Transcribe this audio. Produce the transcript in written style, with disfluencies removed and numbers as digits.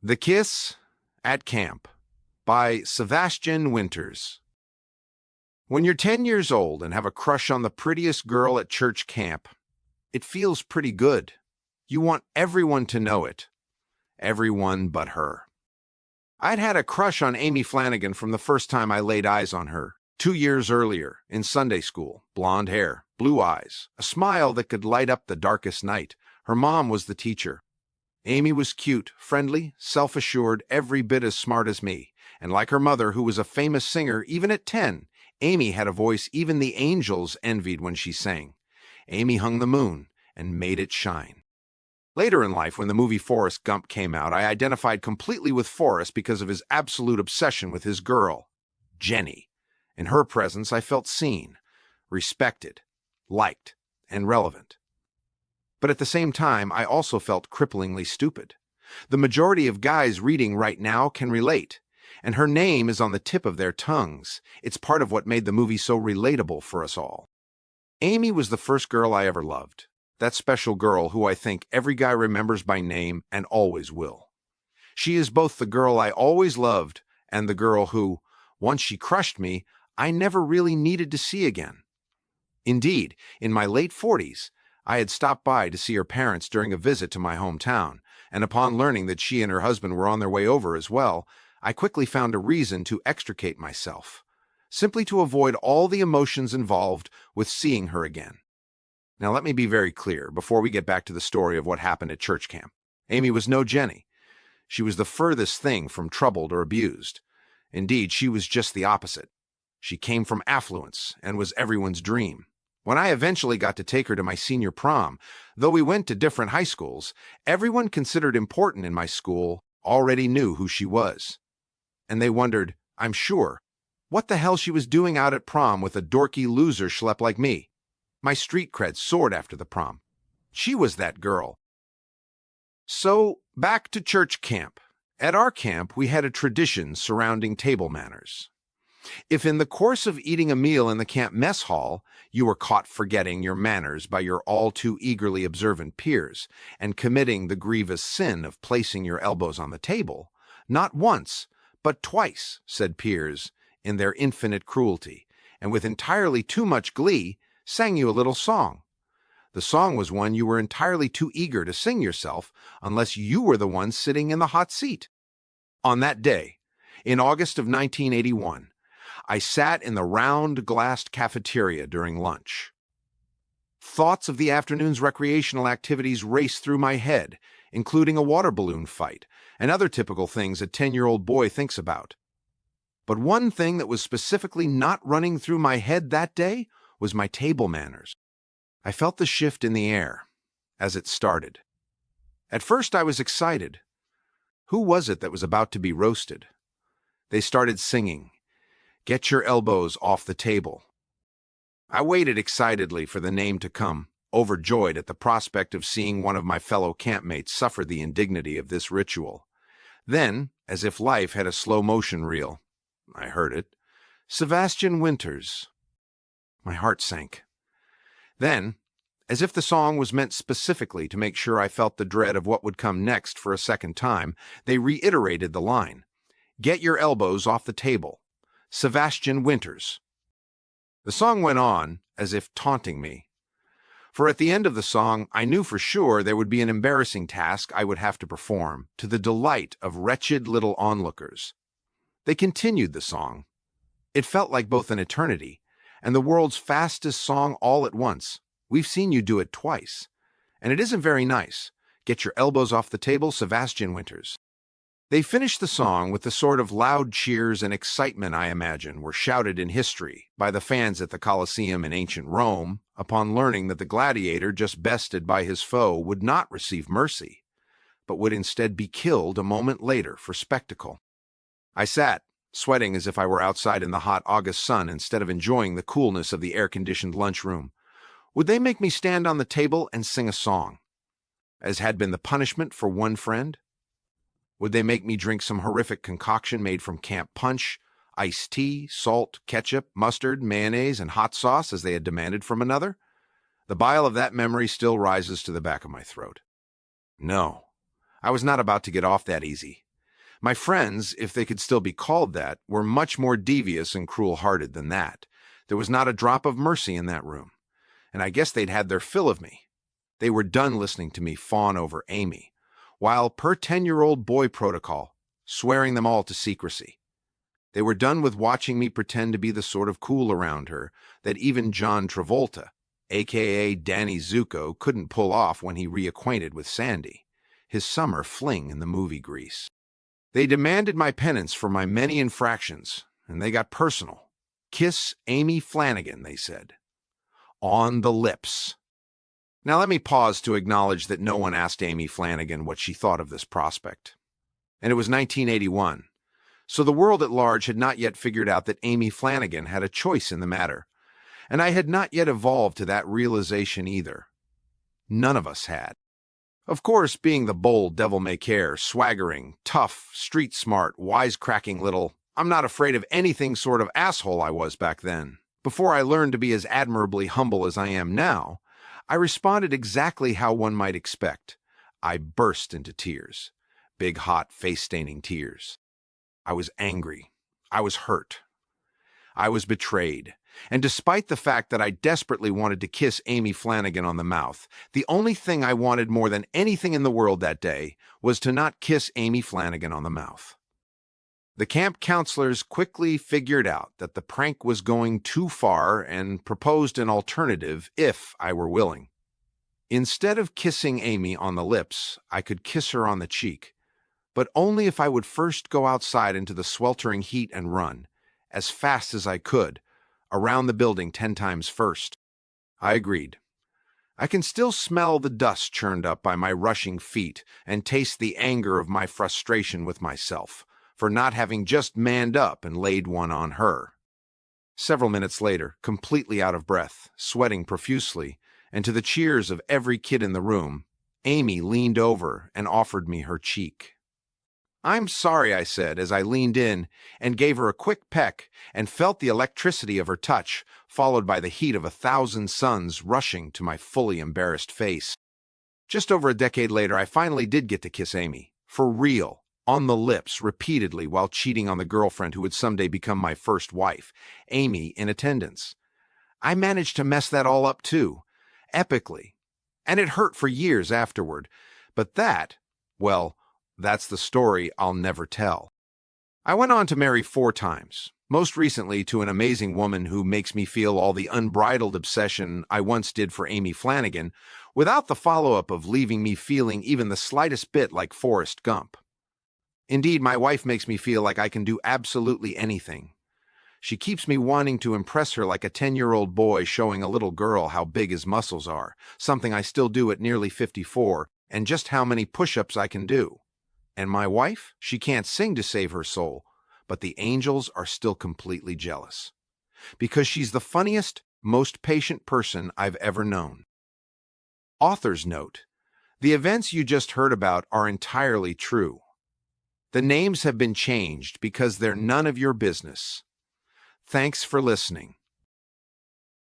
The Kiss at Camp by Sevastian Winters. When you're 10 years old and have a crush on the prettiest girl at church camp, it feels pretty good. You want everyone to know it. Everyone but her. I'd had a crush on Amy Flanagan from the first time I laid eyes on her, 2 years earlier, in Sunday school. Blonde hair, blue eyes, a smile that could light up the darkest night. Her mom was the teacher. Amy was cute, friendly, self-assured, every bit as smart as me. And like her mother, who was a famous singer, even at 10, Amy had a voice even the angels envied when she sang. Amy hung the moon and made it shine. Later in life, when the movie Forrest Gump came out, I identified completely with Forrest because of his absolute obsession with his girl, Jenny. In her presence, I felt seen, respected, liked, and relevant. But at the same time, I also felt cripplingly stupid. The majority of guys reading right now can relate, and her name is on the tip of their tongues. It's part of what made the movie so relatable for us all. Amy was the first girl I ever loved. That special girl who I think every guy remembers by name and always will. She is both the girl I always loved and the girl who, once she crushed me, I never really needed to see again. Indeed, in my late 40s, I had stopped by to see her parents during a visit to my hometown, and upon learning that she and her husband were on their way over as well, I quickly found a reason to extricate myself, simply to avoid all the emotions involved with seeing her again. Now let me be very clear before we get back to the story of what happened at church camp. Amy was no Jenny. She was the furthest thing from troubled or abused. Indeed, she was just the opposite. She came from affluence and was everyone's dream. When I eventually got to take her to my senior prom, though we went to different high schools, everyone considered important in my school already knew who she was. And they wondered, I'm sure, what the hell she was doing out at prom with a dorky loser schlep like me. My street cred soared after the prom. She was that girl. So, back to church camp. At our camp, we had a tradition surrounding table manners. If in the course of eating a meal in the camp mess hall, you were caught forgetting your manners by your all too eagerly observant peers and committing the grievous sin of placing your elbows on the table, not once, but twice, said peers, in their infinite cruelty, and with entirely too much glee, sang you a little song. The song was one you were entirely too eager to sing yourself unless you were the one sitting in the hot seat. On that day, in August of 1981, I sat in the round-glassed cafeteria during lunch. Thoughts of the afternoon's recreational activities raced through my head, including a water balloon fight and other typical things a 10-year-old boy thinks about. But one thing that was specifically not running through my head that day was my table manners. I felt the shift in the air as it started. At first I was excited. Who was it that was about to be roasted? They started singing, "Get your elbows off the table." I waited excitedly for the name to come, overjoyed at the prospect of seeing one of my fellow campmates suffer the indignity of this ritual. Then, as if life had a slow-motion reel, I heard it. Sevastian Winters. My heart sank. Then, as if the song was meant specifically to make sure I felt the dread of what would come next for a second time, they reiterated the line, "Get your elbows off the table. Sevastian Winters." The song went on, as if taunting me. For at the end of the song, I knew for sure there would be an embarrassing task I would have to perform, to the delight of wretched little onlookers. They continued the song. It felt like both an eternity and the world's fastest song all at once. We've seen you do it twice. And it isn't very nice. Get your elbows off the table, Sevastian Winters. They finished the song with the sort of loud cheers and excitement I imagine were shouted in history by the fans at the Colosseum in ancient Rome upon learning that the gladiator just bested by his foe would not receive mercy, but would instead be killed a moment later for spectacle. I sat, sweating as if I were outside in the hot August sun instead of enjoying the coolness of the air-conditioned lunchroom. Would they make me stand on the table and sing a song, as had been the punishment for one friend? Would they make me drink some horrific concoction made from camp punch, iced tea, salt, ketchup, mustard, mayonnaise, and hot sauce as they had demanded from another? The bile of that memory still rises to the back of my throat. No, I was not about to get off that easy. My friends, if they could still be called that, were much more devious and cruel-hearted than that. There was not a drop of mercy in that room, and I guess they'd had their fill of me. They were done listening to me fawn over Amy, while per 10-year-old boy protocol, swearing them all to secrecy. They were done with watching me pretend to be the sort of cool around her that even John Travolta, a.k.a. Danny Zuko, couldn't pull off when he reacquainted with Sandy, his summer fling in the movie Grease. They demanded my penance for my many infractions, and they got personal. Kiss Amy Flanagan, they said. On the lips. Now let me pause to acknowledge that no one asked Amy Flanagan what she thought of this prospect. And it was 1981, so the world at large had not yet figured out that Amy Flanagan had a choice in the matter, and I had not yet evolved to that realization either. None of us had. Of course, being the bold, devil-may-care, swaggering, tough, street-smart, wisecracking little I'm not afraid of anything sort of asshole I was back then. Before I learned to be as admirably humble as I am now, I responded exactly how one might expect. I burst into tears. Big, hot, face-staining tears. I was angry. I was hurt. I was betrayed. And despite the fact that I desperately wanted to kiss Amy Flanagan on the mouth, the only thing I wanted more than anything in the world that day was to not kiss Amy Flanagan on the mouth. The camp counselors quickly figured out that the prank was going too far and proposed an alternative if I were willing. Instead of kissing Amy on the lips, I could kiss her on the cheek, but only if I would first go outside into the sweltering heat and run, as fast as I could, around the building 10 times first. I agreed. I can still smell the dust churned up by my rushing feet and taste the anger of my frustration with myself for not having just manned up and laid one on her. Several minutes later, completely out of breath, sweating profusely, and to the cheers of every kid in the room, Amy leaned over and offered me her cheek. "I'm sorry," I said as I leaned in and gave her a quick peck and felt the electricity of her touch, followed by the heat of 1,000 suns rushing to my fully embarrassed face. Just over a decade later, I finally did get to kiss Amy, for real, on the lips repeatedly while cheating on the girlfriend who would someday become my first wife, Amy in attendance. I managed to mess that all up too, epically, and it hurt for years afterward, but well, that's the story I'll never tell. I went on to marry 4 times, most recently to an amazing woman who makes me feel all the unbridled obsession I once did for Amy Flanagan, without the follow-up of leaving me feeling even the slightest bit like Forrest Gump. Indeed, my wife makes me feel like I can do absolutely anything. She keeps me wanting to impress her like a 10-year-old boy showing a little girl how big his muscles are, something I still do at nearly 54, and just how many push-ups I can do. And my wife? She can't sing to save her soul, but the angels are still completely jealous. Because she's the funniest, most patient person I've ever known. Author's note: the events you just heard about are entirely true. The names have been changed because they're none of your business. Thanks for listening.